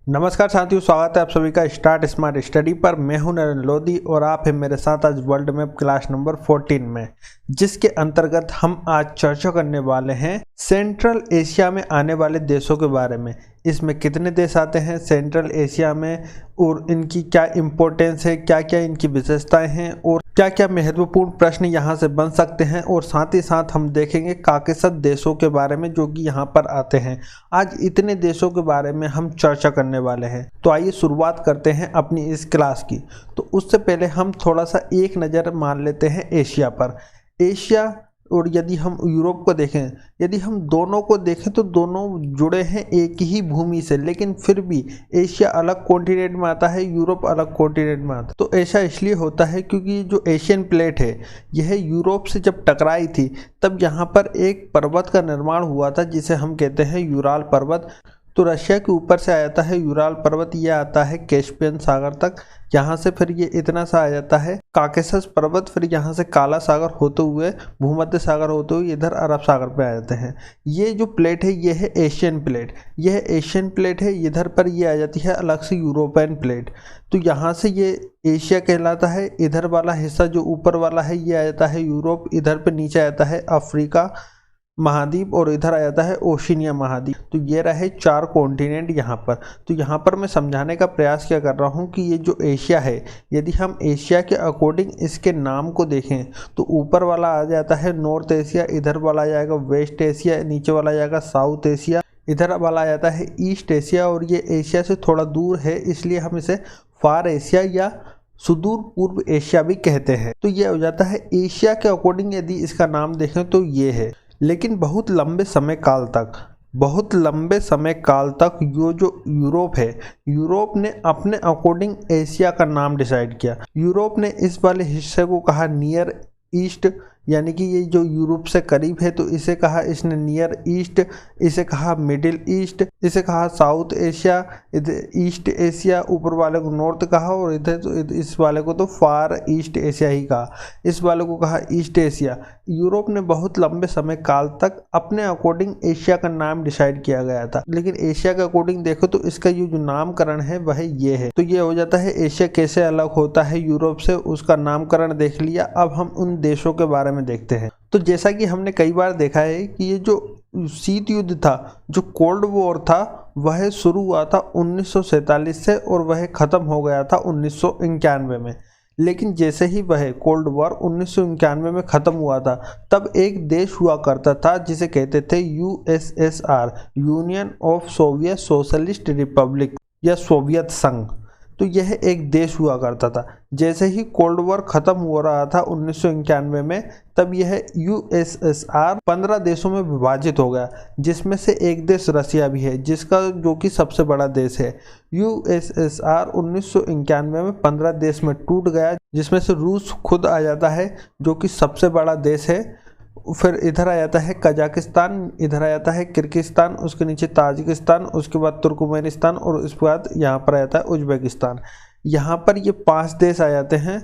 नमस्कार साथियों, स्वागत है आप सभी का स्टार्ट स्मार्ट स्टडी पर। मैं हूं नरेंद्र लोधी और आप हैं मेरे साथ आज वर्ल्ड मैप क्लास नंबर 14 में, जिसके अंतर्गत हम आज चर्चा करने वाले हैं सेंट्रल एशिया में आने वाले देशों के बारे में। इसमें कितने देश आते हैं सेंट्रल एशिया में और इनकी क्या इम्पोर्टेंस है, क्या क्या इनकी विशेषताएं हैं और क्या क्या महत्वपूर्ण प्रश्न यहाँ से बन सकते हैं। और साथ ही साथ हम देखेंगे काकेशस देशों के बारे में जो कि यहाँ पर आते हैं। आज इतने देशों के बारे में हम चर्चा करने वाले हैं, तो आइए शुरुआत करते हैं अपनी इस क्लास की। तो उससे पहले हम थोड़ा सा एक नज़र मान लेते हैं एशिया पर। एशिया और यदि हम यूरोप को देखें, यदि हम दोनों को देखें तो दोनों जुड़े हैं एक ही भूमि से, लेकिन फिर भी एशिया अलग कॉन्टिनेंट में आता है, यूरोप अलग कॉन्टिनेंट में आता है। तो ऐसा इसलिए होता है क्योंकि जो एशियन प्लेट है यह यूरोप से जब टकराई थी तब यहाँ पर एक पर्वत का निर्माण हुआ था जिसे हम कहते हैं यूराल पर्वत। तो रशिया के ऊपर से आ जाता है यूराल पर्वत, ये आता है कैस्पियन सागर तक, यहाँ से फिर ये इतना सा आ जाता है काकेशस पर्वत, फिर यहाँ से काला सागर होते हुए भूमध्य सागर होते हुए इधर अरब सागर पे आ जाते हैं। ये जो प्लेट है ये है एशियन प्लेट, यह एशियन प्लेट है। इधर पर ये आ जाती है अलग से यूरोपियन प्लेट। तो यहाँ से ये एशिया कहलाता है। इधर वाला हिस्सा जो ऊपर वाला है ये आ जाता है यूरोप, इधर पे नीचे आ जाता है अफ्रीका महाद्वीप और इधर आ जाता है ओशिनिया महाद्वीप। तो ये रहे 4 कॉन्टिनेंट यहाँ पर। तो यहाँ पर मैं समझाने का प्रयास क्या कर रहा हूँ कि ये जो एशिया है, यदि हम एशिया के अकॉर्डिंग इसके नाम को देखें तो ऊपर वाला आ जाता है नॉर्थ एशिया, इधर वाला आ जाएगा वेस्ट एशिया, नीचे वाला आ जाएगा साउथ एशिया, इधर वाला आ जाता है ईस्ट एशिया, और ये एशिया से थोड़ा दूर है इसलिए हम इसे फार एशिया या सुदूर पूर्व एशिया भी कहते हैं। तो ये हो जाता है एशिया के अकॉर्डिंग यदि इसका नाम देखें तो ये है। लेकिन बहुत लंबे समय काल तक ये जो यूरोप है, यूरोप ने अपने अकॉर्डिंग एशिया का नाम डिसाइड किया। यूरोप ने इस वाले हिस्से को कहा नियर ईस्ट, यानी कि ये जो यूरोप से करीब है तो इसे कहा इसने नियर ईस्ट, इसे कहा मिडिल ईस्ट, इसे कहा साउथ एशिया, इधर ईस्ट एशिया, ऊपर वाले को नॉर्थ कहा और इधर तो इस वाले को तो फार ईस्ट एशिया ही कहा, इस वाले को कहा ईस्ट एशिया। यूरोप ने बहुत लंबे समय काल तक अपने अकॉर्डिंग एशिया का नाम डिसाइड किया गया था, लेकिन एशिया के अकॉर्डिंग देखो तो इसका ये जो नामकरण है वह ये है। तो ये हो जाता है एशिया कैसे अलग होता है यूरोप से, उसका नामकरण देख लिया। अब हम उन देशों के बारे में देखते हैं। तो जैसा कि हमने कई बार देखा है कि ये जो शीत युद्ध था, जो कोल्ड वॉर था, वह शुरू हुआ था 1947 से और वह खत्म हो गया था 1991 में। लेकिन जैसे ही वह कोल्ड वॉर 1991 में ख़त्म हुआ था तब एक देश हुआ करता था जिसे कहते थे USSR, union of Soviet socialist Republic या सोवियत संघ। तो यह एक देश हुआ करता था। जैसे ही कोल्ड वॉर ख़त्म हो रहा था 1991 में, तब यह यूएसएसआर 15 देशों में विभाजित हो गया, जिसमें से एक देश रसिया भी है, जिसका जो कि सबसे बड़ा देश है। यूएसएसआर 1991 में 15 देश में टूट गया, जिसमें से रूस खुद आ जाता है जो कि सबसे बड़ा देश है। फिर इधर आ जाता है कजाकिस्तान, इधर आ जाता है किर्गिस्तान, उसके नीचे ताजिकिस्तान, उसके बाद तुर्कमेनिस्तान और उसके बाद यहाँ पर आ जाता है उज्बेकिस्तान। यहाँ पर ये 5 देश आ जाते हैं।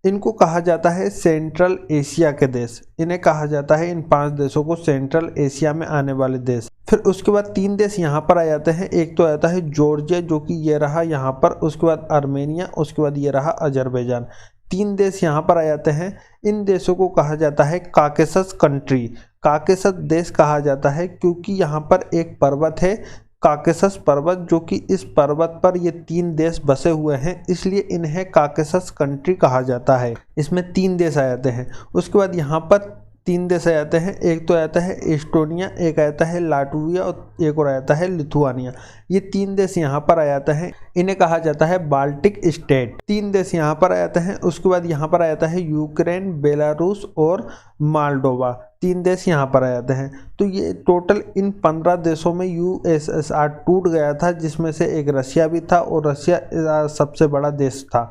इनको कहा जाता है सेंट्रल एशिया के देश। इन्हें कहा जाता है, इन 5 देशों को, सेंट्रल एशिया में आने वाले देश। फिर उसके बाद 3 देश यहाँ पर आ जाते हैं। एक तो आता है जॉर्जिया जो कि ये रहा यहाँ पर, उसके बाद आर्मेनिया, उसके बाद ये रहा अजरबैजान। 3 देश यहाँ पर आ जाते हैं। इन देशों को कहा जाता है काकेशस कंट्री। काकेशस देश कहा जाता है क्योंकि यहाँ पर एक पर्वत है काकेशस पर्वत, जो कि इस पर्वत पर ये 3 देश बसे हुए हैं, इसलिए इन्हें काकेशस कंट्री कहा जाता है। इसमें 3 देश आ जाते हैं। उसके बाद यहाँ पर 3 देश आ जाते हैं। एक तो आता है एस्टोनिया, एक आता है लाटविया और एक और आता है लिथुआनिया। ये 3 देश यहाँ पर आ जाते हैं। इन्हें कहा जाता है बाल्टिक स्टेट। 3 देश यहाँ पर आ जाते हैं। उसके बाद यहाँ पर आ जाता है यूक्रेन, बेलारूस और मालडोवा। 3 देश यहाँ पर आ जाते हैं। तो ये टोटल इन 15 देशों में यूएसएसआर टूट गया था, जिसमें से एक रशिया भी था और रशिया सबसे बड़ा देश था,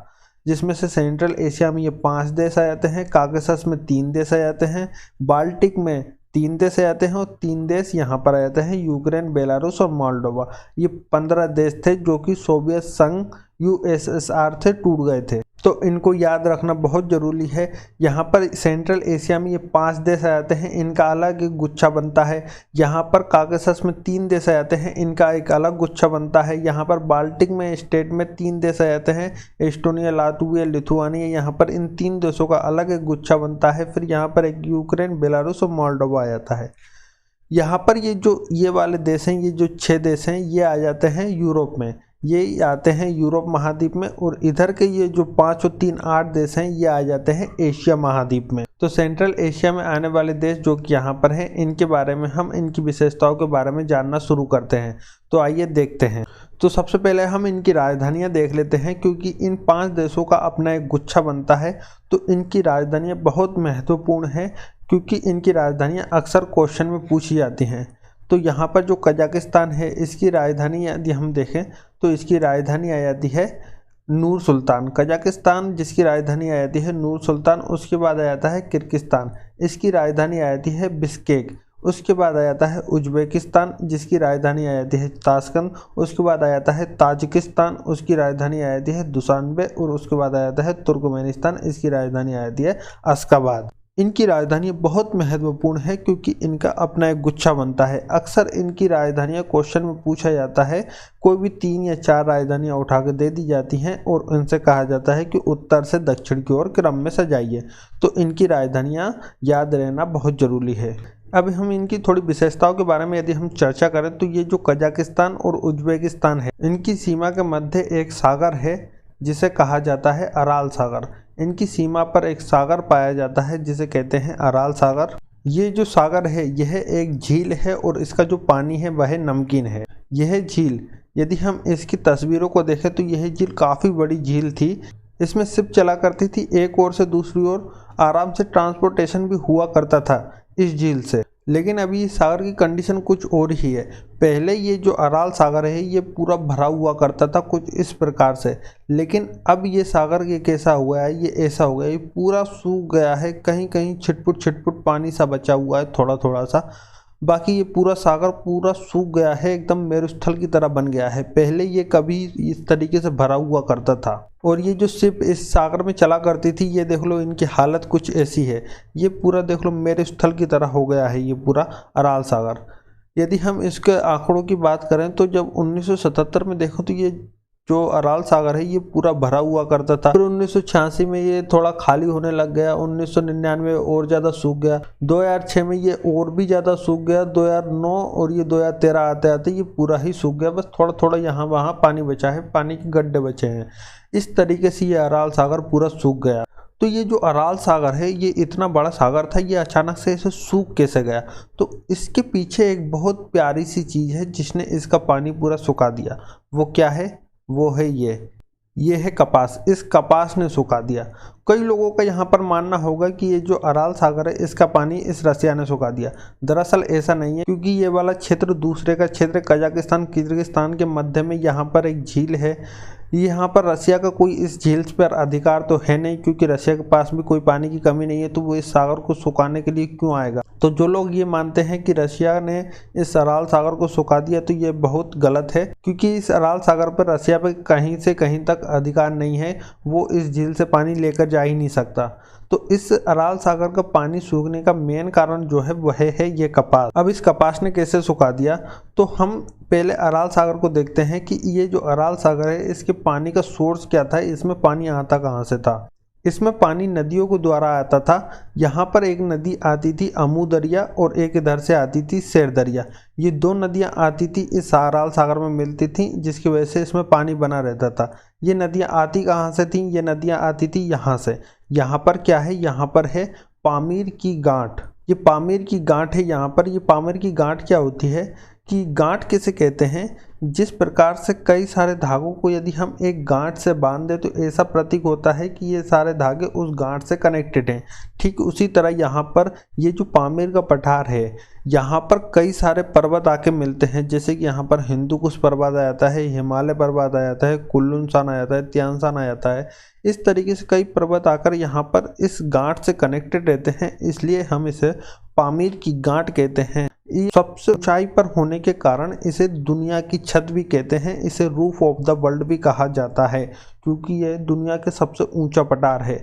जिसमें से सेंट्रल एशिया में ये 5 देश आ जाते हैं, काकेशस में 3 देश आ जाते हैं, बाल्टिक में 3 देश आ जाते हैं और 3 देश यहाँ पर आ जाते हैं यूक्रेन, बेलारूस और मोल्डोवा। ये 15 देश थे जो कि सोवियत संघ यूएसएसआर से टूट गए थे। तो इनको याद रखना बहुत ज़रूरी है। यहाँ पर सेंट्रल एशिया में ये 5 देश आ जाते हैं, इनका अलग एक गुच्छा बनता है। यहाँ पर काकेशस में 3 देश आ जाते हैं, इनका एक अलग गुच्छा बनता है। यहाँ पर बाल्टिक में स्टेट में 3 देश आ जाते हैं, एस्टोनिया, लातविया, लिथुआनिया। यहाँ पर इन 3 देशों का अलग एक गुच्छा बनता है। फिर यहाँ पर एक यूक्रेन, बेलारूस और मोल्डोवा आ जाता है। यहाँ पर ये वाले देश हैं, ये जो 6 देश हैं, ये आ जाते हैं यूरोप में, ये आते हैं यूरोप महाद्वीप में। और इधर के ये जो 5 और 3 8 देश हैं, ये आ जाते हैं एशिया महाद्वीप में। तो सेंट्रल एशिया में आने वाले देश जो कि यहाँ पर हैं, इनके बारे में हम इनकी विशेषताओं के बारे में जानना शुरू करते हैं। तो आइए देखते हैं। तो सबसे पहले हम इनकी राजधानियाँ देख लेते हैं, क्योंकि इन 5 देशों का अपना एक गुच्छा बनता है। तो इनकी राजधानियाँ बहुत महत्वपूर्ण हैं, क्योंकि इनकी राजधानियाँ अक्सर क्वेश्चन में पूछी जाती हैं। तो यहाँ पर जो कजाकिस्तान है, इसकी राजधानी यदि हम देखें तो इसकी राजधानी आ जाती है नूर सुल्तान। कजाकिस्तान जिसकी राजधानी आ जाती है नूर सुल्तान। उसके बाद आ जाता है किर्गिस्तान, इसकी राजधानी आ जाती है बिश्केक। उसके बाद आ जाता है उज्बेकिस्तान, जिसकी राजधानी आ जाती है ताशकंद। उसके बाद आ जाता है ताजिकिस्तान, उसकी राजधानी आ जाती है दुशानबे। और उसके बाद आ जाता है तुर्कमेनिस्तान, इसकी राजधानी आ जाती है अश्गाबाद। इनकी राजधानियाँ बहुत महत्वपूर्ण है, क्योंकि इनका अपना एक गुच्छा बनता है। अक्सर इनकी राजधानियाँ क्वेश्चन में पूछा जाता है, कोई भी 3 या 4 राजधानियाँ उठा के दे दी जाती हैं और उनसे कहा जाता है कि उत्तर से दक्षिण की ओर क्रम में सजाइए। तो इनकी राजधानियाँ याद रहना बहुत ज़रूरी है। अब हम इनकी थोड़ी विशेषताओं के बारे में यदि हम चर्चा करें, तो ये जो कजाकिस्तान और उज्बेकिस्तान है, इनकी सीमा के मध्य एक सागर है जिसे कहा जाता है अराल सागर। इनकी सीमा पर एक सागर पाया जाता है जिसे कहते हैं अराल सागर। ये जो सागर है, यह एक झील है और इसका जो पानी है वह नमकीन है। यह झील, यदि हम इसकी तस्वीरों को देखें तो यह झील काफ़ी बड़ी झील थी। इसमें शिप चला करती थी, एक ओर से दूसरी ओर आराम से ट्रांसपोर्टेशन भी हुआ करता था इस झील से। लेकिन अभी इस सागर की कंडीशन कुछ और ही है। पहले ये जो अराल सागर है, ये पूरा भरा हुआ करता था कुछ इस प्रकार से। लेकिन अब ये सागर ये कैसा हुआ है, ये ऐसा हो गया, ये पूरा सूख गया है। कहीं कहीं छिटपुट छिटपुट पानी सा बचा हुआ है, थोड़ा थोड़ा सा। बाकी ये पूरा सागर पूरा सूख गया है, एकदम मेरुस्थल की तरह बन गया है। पहले ये कभी इस तरीके से भरा हुआ करता था। और ये जो शिप इस सागर में चला करती थी, ये देख लो इनकी हालत कुछ ऐसी है। ये पूरा देख लो मेरुस्थल की तरह हो गया है ये पूरा अराल सागर। यदि हम इसके आंकड़ों की बात करें तो जब 1977 में देखो तो ये जो अराल सागर है ये पूरा भरा हुआ करता था। फिर 1986 में ये थोड़ा खाली होने लग गया, 1999 और ज़्यादा सूख गया, 2006 में ये और भी ज़्यादा सूख गया, 2009 और ये 2013 आते आते ये पूरा ही सूख गया। बस थोड़ा थोड़ा यहाँ वहाँ पानी बचा है, पानी के गड्ढे बचे हैं। इस तरीके से ये अराल सागर पूरा सूख गया। तो ये जो अराल सागर है, ये इतना बड़ा सागर था, ये अचानक से इसे सूख कैसे गया? तो इसके पीछे एक बहुत प्यारी सी चीज़ है जिसने इसका पानी पूरा सुखा दिया। वो क्या है? वो है ये है कपास। इस कपास ने सुखा दिया। कई लोगों का यहाँ पर मानना होगा कि ये जो अराल सागर है, इसका पानी इस रसिया ने सुखा दिया। दरअसल ऐसा नहीं है, क्योंकि ये वाला क्षेत्र दूसरे का क्षेत्र कजाकिस्तान किर्गिस्तान के मध्य में यहाँ पर एक झील है। यहाँ पर रसिया का कोई इस झील पर अधिकार तो है नहीं, क्योंकि रसिया के पास भी कोई पानी की कमी नहीं है। तो वो इस सागर को सुखाने के लिए क्यों आएगा? तो जो लोग ये मानते हैं कि रसिया ने इस अराल सागर को सुखा दिया, तो ये बहुत गलत है, क्योंकि इस अराल सागर पर रसिया पे कहीं से कहीं तक अधिकार नहीं है। वो इस झील से पानी लेकर जा ही नहीं सकता। तो इस अराल सागर का पानी सूखने का मेन कारण जो है वह है ये कपास। अब इस कपास ने कैसे सुखा दिया? तो हम पहले अराल सागर को देखते हैं कि ये जो अराल सागर है, इसके पानी का सोर्स क्या था, इसमें पानी आता कहाँ से था। इसमें पानी नदियों के द्वारा आता था। यहाँ पर एक नदी आती थी अमू दरिया और एक इधर से आती थी शेर दरिया। ये 2 नदियाँ आती थी, इस अराल सागर में मिलती थी, जिसकी वजह से इसमें पानी बना रहता था। ये नदियाँ आती कहाँ से थी? ये नदियाँ आती थी यहाँ से। यहाँ पर क्या है? यहाँ पर है पामीर की गांठ। ये पामीर की गांठ है यहाँ पर। ये पामीर की गांठ क्या होती है कि गांठ किसे कहते हैं? जिस प्रकार से कई सारे धागों को यदि हम एक गांठ से बांध दें तो ऐसा प्रतीक होता है कि ये सारे धागे उस गांठ से कनेक्टेड हैं। ठीक उसी तरह यहाँ पर ये जो पामीर का पठार है, यहाँ पर कई सारे पर्वत आके मिलते हैं। जैसे कि यहाँ पर हिंदुकुश पर्वत आ जाता है, हिमालय पर्वत आ जाता है, कुल्लुनशान आ जाता है, त्यानशान आ जाता है। इस तरीके से कई पर्वत आकर यहाँ पर इस गांठ से कनेक्टेड रहते हैं, इसलिए हम इसे पामीर की गांठ कहते हैं। ये सबसे ऊंचाई पर होने के कारण इसे दुनिया की छत भी कहते हैं। इसे रूफ ऑफ द वर्ल्ड भी कहा जाता है क्योंकि यह दुनिया के सबसे ऊंचा पठार है।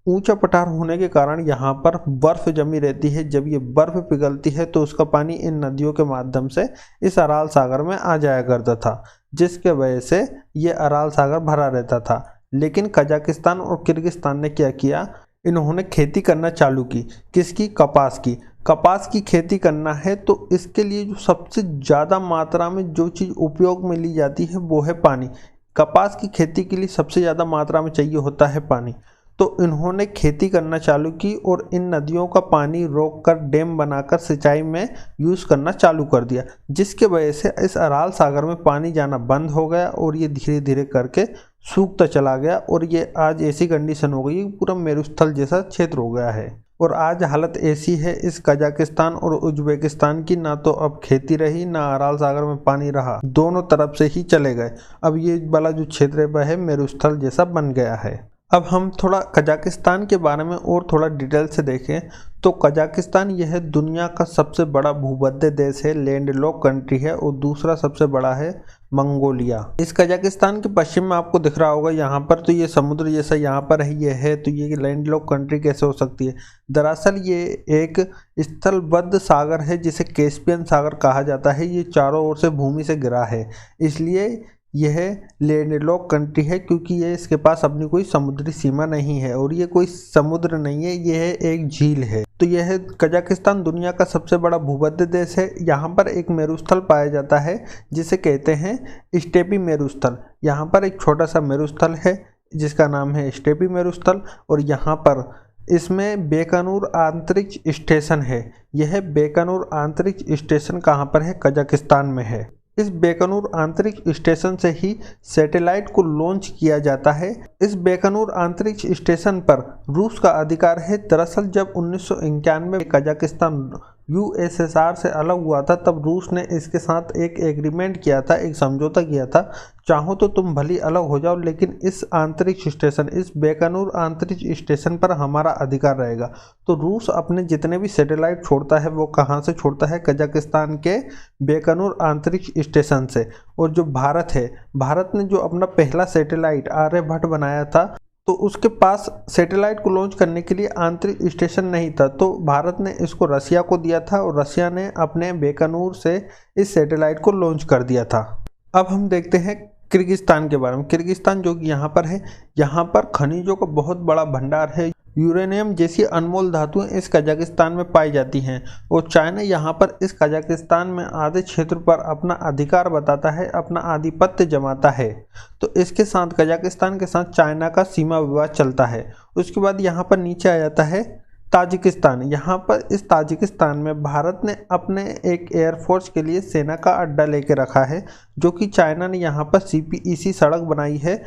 ऊंचा पठार होने के कारण यहाँ पर बर्फ जमी रहती है। जब ये बर्फ पिघलती है तो उसका पानी इन नदियों के माध्यम से इस अराल सागर में आ जाया करता था, जिसके वजह से ये अराल सागर भरा रहता था। लेकिन कजाकिस्तान और किर्गिस्तान ने क्या किया, इन्होंने खेती करना चालू की। किसकी? कपास की। कपास की खेती करना है तो इसके लिए जो सबसे ज़्यादा मात्रा में जो चीज़ उपयोग में ली जाती है वो है पानी। कपास की खेती के लिए सबसे ज़्यादा मात्रा में चाहिए होता है पानी। तो इन्होंने खेती करना चालू की और इन नदियों का पानी रोककर डैम बनाकर सिंचाई में यूज़ करना चालू कर दिया, जिसके वजह से इस अराल सागर में पानी जाना बंद हो गया और ये धीरे धीरे करके सूखता चला गया और ये आज ऐसी कंडीशन हो गई, पूरा मेरुस्थल जैसा क्षेत्र हो गया है। और आज हालत ऐसी है इस कजाकिस्तान और उज्बेकिस्तान की, ना तो अब खेती रही ना अराल सागर में पानी रहा, दोनों तरफ से ही चले गए। अब ये वाला जो क्षेत्र है वह मेरुस्थल जैसा बन गया है। अब हम थोड़ा कजाकिस्तान के बारे में और थोड़ा डिटेल से देखें तो कजाकिस्तान यह दुनिया का सबसे बड़ा भूमध्य देश है, लैंडलॉक कंट्री है, और दूसरा सबसे बड़ा है मंगोलिया। इस कजाकिस्तान के पश्चिम में आपको दिख रहा होगा यहाँ पर, तो ये समुद्र जैसा यहाँ पर है तो ये लैंडलॉक कंट्री कैसे हो सकती है? दरअसल ये एक स्थलबद्ध सागर है जिसे कैस्पियन सागर कहा जाता है। ये चारों ओर से भूमि से घिरा है, इसलिए यह लैंडलॉक कंट्री है क्योंकि ये इसके पास अपनी कोई समुद्री सीमा नहीं है। और ये कोई समुद्र नहीं है, यह एक झील है। तो यह कजाकिस्तान दुनिया का सबसे बड़ा भूमध्य देश है। यहाँ पर एक मेरुस्थल पाया जाता है जिसे कहते हैं स्टेपी मेरुस्थल। यहाँ पर एक छोटा सा मेरुस्थल है जिसका नाम है स्टेपी मेरुस्थल, और यहाँ पर इसमें बेकानूर अंतरिक्ष स्टेशन है। यह बेकानूर अंतरिक्ष स्टेशन कहाँ पर है? कजाकिस्तान में है। इस बेकानूर अंतरिक्ष स्टेशन से ही सैटेलाइट को लॉन्च किया जाता है। इस बेकानूर अंतरिक्ष स्टेशन पर रूस का अधिकार है। दरअसल जब 1991 में कजाकिस्तान यूएसएसआर से अलग हुआ था तब रूस ने इसके साथ एक एग्रीमेंट किया था, एक समझौता किया था, चाहो तो तुम भली अलग हो जाओ लेकिन इस अंतरिक्ष स्टेशन, इस बेकानूर अंतरिक्ष स्टेशन पर हमारा अधिकार रहेगा। तो रूस अपने जितने भी सैटेलाइट छोड़ता है वो कहाँ से छोड़ता है? कजाकिस्तान के बेकानूर अंतरिक्ष स्टेशन से। और जो भारत है, भारत ने जो अपना पहला सैटेलाइट आर्यभट्ट बनाया था तो उसके पास सैटेलाइट को लॉन्च करने के लिए आंतरिक स्टेशन नहीं था, तो भारत ने इसको रसिया को दिया था और रसिया ने अपने बेकानूर से इस सैटेलाइट को लॉन्च कर दिया था। अब हम देखते हैं किर्गिस्तान के बारे में। किर्गिस्तान जो कि यहाँ पर है, यहाँ पर खनिजों का बहुत बड़ा भंडार है। यूरेनियम जैसी अनमोल धातुएं इस कजाकिस्तान में पाई जाती हैं और चाइना यहाँ पर इस कजाकिस्तान में आधे क्षेत्र पर अपना अधिकार बताता है, अपना आधिपत्य जमाता है। तो इसके साथ कजाकिस्तान के साथ चाइना का सीमा विवाद चलता है। उसके बाद यहाँ पर नीचे आ जाता है ताजिकिस्तान। यहाँ पर इस ताजिकिस्तान में भारत ने अपने एक एयरफोर्स के लिए सेना का अड्डा लेके रखा है, जो कि चाइना ने यहाँ पर CPEC सड़क बनाई है,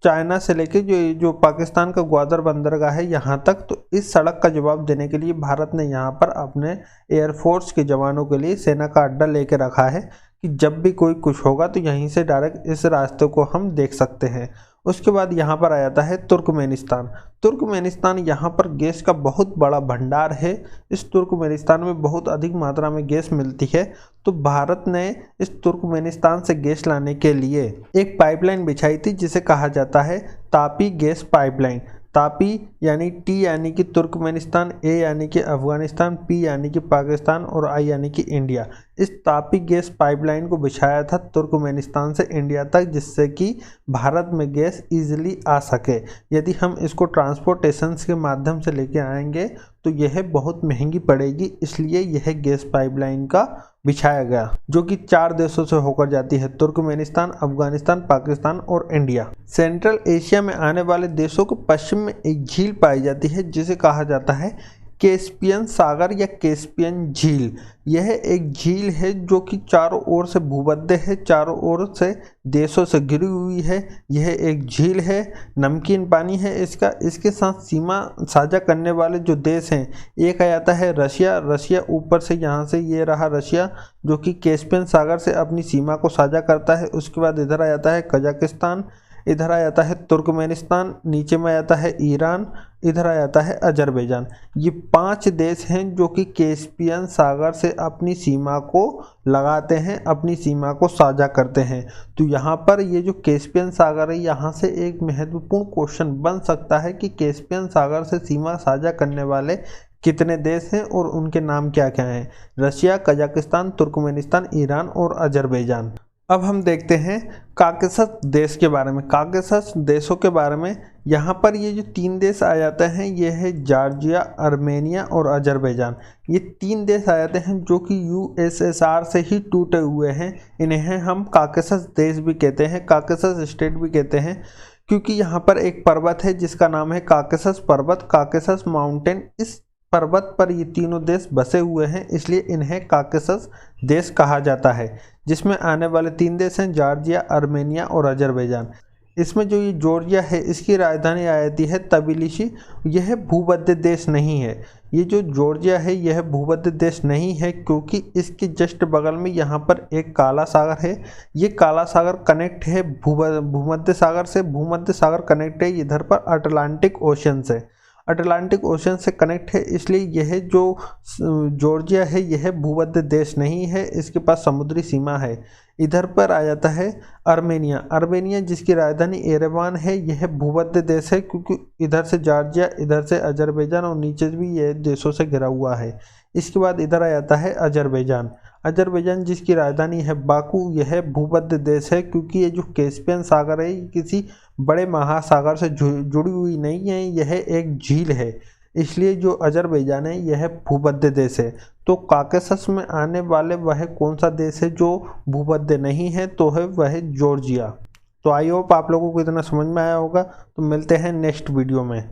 चाइना से लेके जो पाकिस्तान का ग्वादर बंदरगाह है यहाँ तक। तो इस सड़क का जवाब देने के लिए भारत ने यहाँ पर अपने एयरफोर्स के जवानों के लिए सेना का अड्डा लेके रखा है कि जब भी कोई कुछ होगा तो यहीं से डायरेक्ट इस रास्ते को हम देख सकते हैं। उसके बाद यहाँ पर आ जाता है तुर्कमेनिस्तान। तुर्कमेनिस्तान यहाँ पर गैस का बहुत बड़ा भंडार है। इस तुर्कमेनिस्तान में बहुत अधिक मात्रा में गैस मिलती है, तो भारत ने इस तुर्कमेनिस्तान से गैस लाने के लिए एक पाइपलाइन बिछाई थी जिसे कहा जाता है तापी गैस पाइपलाइन। तापी यानी T यानी कि तुर्कमेनिस्तान, A यानी कि अफगानिस्तान, P यानी कि पाकिस्तान और I यानी कि इंडिया। इस तापी गैस पाइपलाइन को बिछाया था तुर्कमेनिस्तान से इंडिया तक, जिससे कि भारत में गैस इजीली आ सके। यदि हम इसको ट्रांसपोर्टेशन के माध्यम से लेके आएंगे तो यह बहुत महंगी पड़ेगी, इसलिए यह गैस पाइपलाइन का बिछाया गया, जो कि 4 देशों से होकर जाती है, तुर्कमेनिस्तान, अफगानिस्तान, पाकिस्तान और इंडिया। सेंट्रल एशिया में आने वाले देशों के पश्चिम में एक झील पाई जाती है जिसे कहा जाता है कैस्पियन सागर या कैस्पियन झील। यह एक झील है जो कि चारों ओर से भूमध्य है, चारों ओर से देशों से घिरी हुई है। यह एक झील है, नमकीन पानी है इसका। इसके साथ सीमा साझा करने वाले जो देश हैं, एक आ जाता है रशिया। रशिया ऊपर से यहाँ से ये रहा रशिया, जो कि कैस्पियन सागर से अपनी सीमा को साझा करता है। उसके बाद इधर आ जाता है कजाकिस्तान, इधर आ जाता है तुर्कमेनिस्तान, नीचे में आ जाता है ईरान, इधर आ जाता है अजरबैजान। ये 5 देश हैं जो कि कैस्पियन सागर से अपनी सीमा को लगाते हैं, अपनी सीमा को साझा करते हैं। तो यहाँ पर ये जो कैस्पियन सागर है, यहाँ से एक महत्वपूर्ण क्वेश्चन बन सकता है कि कैस्पियन सागर से सीमा साझा करने वाले कितने देश हैं और उनके नाम क्या क्या हैं। रशिया, कजाकिस्तान, तुर्कमेनिस्तान, ईरान और अजरबैजान। अब हम देखते हैं काकेशस देश के बारे में, काकेशस देशों के बारे में। यहाँ पर ये जो 3 देश आ जाते हैं, ये है जॉर्जिया, आर्मेनिया और अजरबैजान। ये 3 देश आ जाते हैं जो कि यूएसएसआर से ही टूटे हुए हैं। इन्हें हम काकेशस देश भी कहते हैं, काकेशस स्टेट भी कहते हैं, क्योंकि यहाँ पर एक पर्वत है जिसका नाम है काकेशस पर्वत, काकेशस माउंटेन। इस पर्वत पर ये तीनों देश बसे हुए हैं, इसलिए इन्हें काकेशस देश कहा जाता है। जिसमें आने वाले 3 देश हैं जॉर्जिया, आर्मेनिया और अजरबैजान। इसमें जो ये जॉर्जिया है, इसकी राजधानी आ जाती है तबिलिसी। यह भूमध्य देश नहीं है। ये जो जॉर्जिया है यह भूमध्य देश नहीं है, क्योंकि इसके जस्ट बगल में यहाँ पर एक काला सागर है। ये काला सागर कनेक्ट है भूमध्य सागर से, भूमध्य सागर कनेक्ट है इधर पर अटलांटिक ओशन से, अटलांटिक ओशन से कनेक्ट है। इसलिए यह जो जॉर्जिया है यह भूमध्य देश नहीं है, इसके पास समुद्री सीमा है। इधर पर आ जाता है आर्मेनिया, आर्मेनिया जिसकी राजधानी एरेवान है, यह भूमध्य देश है, क्योंकि इधर से जॉर्जिया, इधर से अजरबैजान और नीचे भी यह देशों से घिरा हुआ है। इसके बाद इधर आ जाता है अजरबैजान, अजरबैजान जिसकी राजधानी है बाकू, यह भूमध्य देश है, क्योंकि ये जो कैस्पियन सागर है ये किसी बड़े महासागर से जुड़ी हुई नहीं है, यह एक झील है। इसलिए जो अजरबैजान है यह भूमध्य देश है। तो काकेशस में आने वाले वह कौन सा देश है जो भूमध्य नहीं है, तो है वह जॉर्जिया। तो आई होप आप लोगों को इतना समझ में आया होगा। तो मिलते हैं नेक्स्ट वीडियो में।